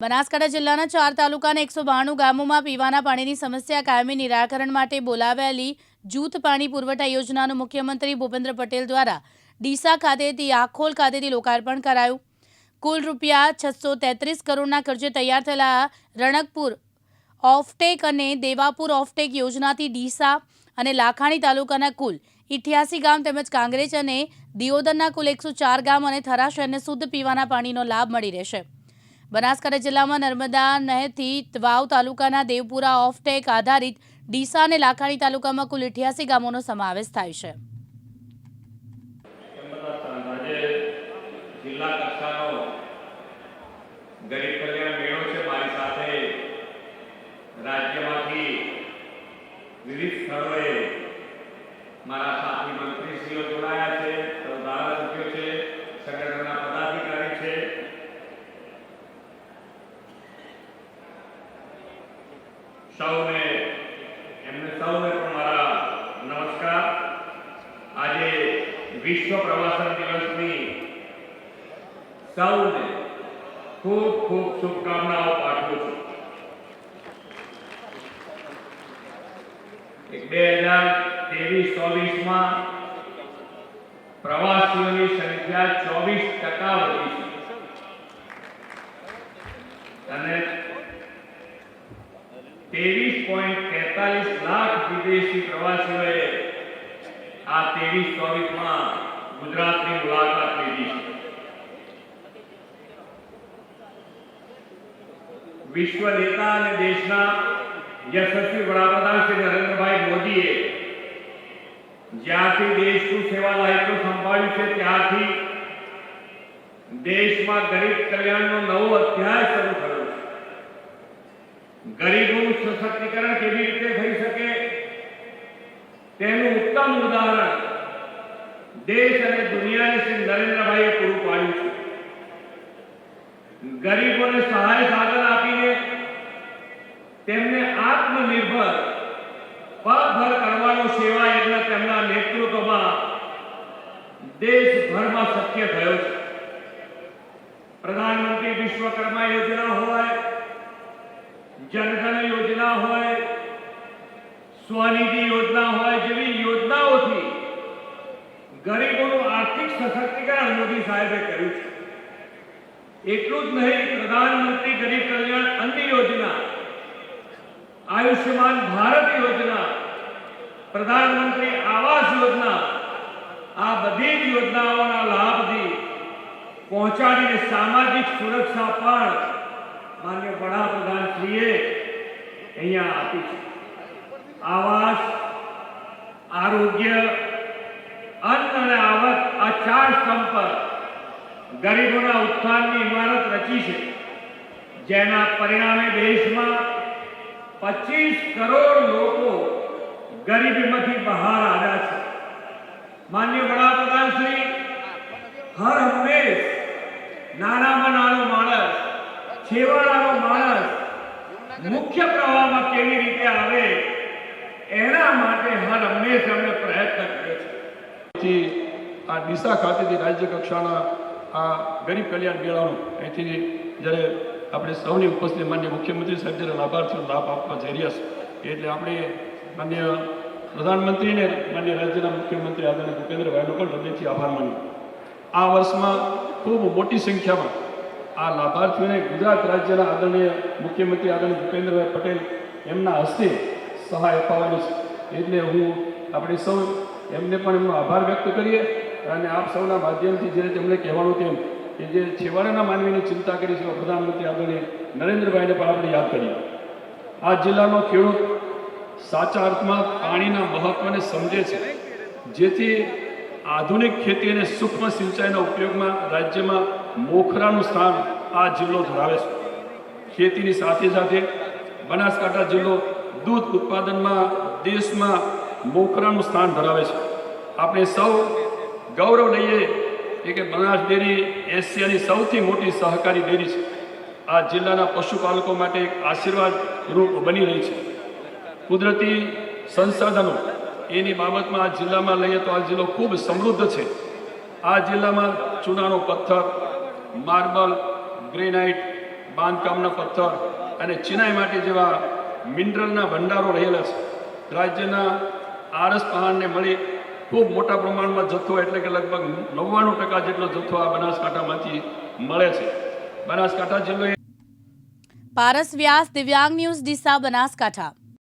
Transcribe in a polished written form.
બનાસકાંઠા જિલ્લાના 4 તાલુકાના 192 ગામોમાં પીવાના પાણીની સમસ્યા કાયમી નિરાકરણ માટે બોલાવેલી જૂથ પાણી પુરવઠા યોજનાનું મુખ્યમંત્રી ભૂપેન્દ્ર પટેલ દ્વારા ડીસા ખાતેથી આખોલ ખાતેથી લોકાર્પણ કરાયું। કુલ રૂપિયા 633 કરોડના ખર્ચે તૈયાર થયેલા રણકપુર ઓફટેક અને દેવાપુર ઓફટેક યોજનાથી ડીસા અને લાખાણી તાલુકાના કુલ 88 ગામ તેમજ કાંગ્રેજ અને દિયોદરના કુલ 104 ગામ અને થરા શહેરને શુદ્ધ પીવાના પાણીનો લાભ મળી રહેશે। બનાસકાંઠા જિલ્લામાં નર્મદા નહેરથી વાવ તાલુકાના દેવપુરા ઓફટેક આધારિત ડીસા અને લાખાણી તાલુકામાં કુલ 88 ગામોનો સમાવેશ થાય છે। જિલ્લા કક્ષાનો ગરીબ કલ્યાણ મેળો છે। મારી સાથે રાજ્યમાંથી વિવિધ સ્થળોએ મારા સાથી મંત્રીશ્રીઓ જોડાયા છે, ધારાસભ્યો છે, સંગઠનના પદાધિકારી છે। સૌને પણ મારા નમસ્કાર। આજે વિશ્વ પ્રવાસન દિવસની સૌને ખૂબ ખૂબ શુભકામનાઓ પાઠવું છું। 2023-24 પ્રવાસીઓની સંખ્યા 24% વધી છે અને 23.43 લાખ વિદેશી પ્રવાસીઓએ આ 23-24 ગુજરાતની મુલાકાત લીધી છે। વિશ્વ નેતા અને દેશના યશસ્વી વડાપ્રધાન શ્રી નરેન્દ્રભાઈ મોદીએ જ્યારથી દેશનું સેવા દાયિત્વ સંભાળ્યું છે ત્યારથી દેશમાં ગરીબ કલ્યાણનો નવો અધ્યાય શરૂ થયો છે। ગરીબોનું સશક્તિકરણ કેવી રીતે થઈ શકે તેનું ઉત્તમ ઉદાહરણ દેશ અને દુનિયાને શ્રી નરેન્દ્રભાઈએ પૂરું પાડ્યું છે। ગરીબોને સહાય સાધન આપીને તેમને આત્મનિર્ભર પગભર કરવાનો સેવા યજ્ઞ તેમના નેતૃત્વમાં દેશભરમાં શક્ય થયો છે। પ્રધાનમંત્રી વિશ્વકર્મા યોજના હોય, જનધન યોજના હોય, સ્વનિધિ યોજના હોય જેવી યોજનાઓથી ગરીબોનું આર્થિક સશક્તિકરણ મોદી સાહેબે કર્યું છે। એટલું જ નહીં, પ્રધાનમંત્રી ગરીબ કલ્યાણ અન્ન યોજના, આયુષ્યમાન ભારત યોજના, પ્રધાનમંત્રી આવાસ યોજના, આ બધી જ યોજનાઓના લાભથી પહોંચાડીને સામાજિક સુરક્ષા પણ માન્ય વડાપ્રધાનશ્રીએ અહીંયા આપી છે। આવાસ, આરોગ્ય, અન્ન અને આવક, આ 4 સ્તંભ પર ગરીબોના ઉત્થાનની ઇમારત રચી છે, જેના પરિણામે દેશમાં 25 કરોડ લોકો ગરીબીમાંથી બહાર આવ્યા છે। માન્ય વડાપ્રધાનશ્રી હર હંમેશ નાનામાં નાનો માણસ, છેવાડાનો માણસ મુખ્ય પ્રવાહમાં કેવી રીતે આવે એના માટે હર હંમેશ અમને પ્રયત્ન કર્યો છે। આ ડીસા ખાતેથી રાજ્ય કક્ષાના આ ગરીબ કલ્યાણ મેળાનું અહીંથી જ્યારે આપણે સૌની ઉપસ્થિત માન્ય મુખ્યમંત્રી સાહેબ જ્યારે લાભાર્થીઓને લાભ આપવા જઈ રહ્યા છે, એટલે આપણે માન્ય પ્રધાનમંત્રીને માન્ય રાજ્યના મુખ્યમંત્રી આદરણીય ભૂપેન્દ્રભાઈનો પણ હૃદયથી આભાર માન્યો। આ વર્ષમાં ખૂબ મોટી સંખ્યામાં આ લાભાર્થીઓને ગુજરાત રાજ્યના આદરણીય મુખ્યમંત્રી આદરણીય ભૂપેન્દ્રભાઈ પટેલ એમના હસ્તે સહાય અપાવવાની છે, એટલે હું આપણે સૌ એમને પણ એમનો આભાર વ્યક્ત કરીએ અને આપ સૌના માધ્યમથી જે તેમણે કહેવાનું તેમ કે જે છેવાડાના માનવીની ચિંતા કરી છે પ્રધાનમંત્રી આદરણીય નરેન્દ્રભાઈને પણ આપણે યાદ કરીએ। આ જિલ્લાનો ખેડૂત સાચા અર્થમાં પાણીના મહત્વને સમજે છે, જેથી આધુનિક ખેતી અને સૂક્ષ્મ સિંચાઈના ઉપયોગમાં રાજ્યમાં મોખરાનું સ્થાન આ જિલ્લો ધરાવે છે। ખેતીની સાથે સાથે બનાસકાંઠા જિલ્લો દૂધ ઉત્પાદનમાં દેશમાં મોખરાનું સ્થાન ધરાવે છે। આપણે સૌ ગૌરવ લઈએ કે બનાસ ડેરી એશિયાની સૌથી મોટી સહકારી ડેરી છે। આ જિલ્લાના પશુપાલકો માટે એક આશીર્વાદ રૂપ બની રહી છે। કુદરતી સંસાધનો એની બાબતમાં આ જિલ્લામાં લઈએ તો આ જિલ્લો ખૂબ સમૃદ્ધ છે। આ જિલ્લામાં ચૂનાનો પથ્થર, માર્બલ, ગ્રેનાઇટ, બાંધકામના પથ્થર અને ચિનાઈ માટે જેવા મિનરલના ભંડારો રહેલા છે. રાજ્યના આરસ પહાણને મળી ખૂબ મોટા પ્રમાણમાં જથ્થો એટલે કે લગભગ 99% જેટલો જથ્થો આ બનાસકાંઠામાંથી મળે છે. બનાસકાંઠા જિલ્લો પારસ વ્યાસ, દિવ્યાંગ ન્યૂઝ, ડીસા, બનાસકાંઠા.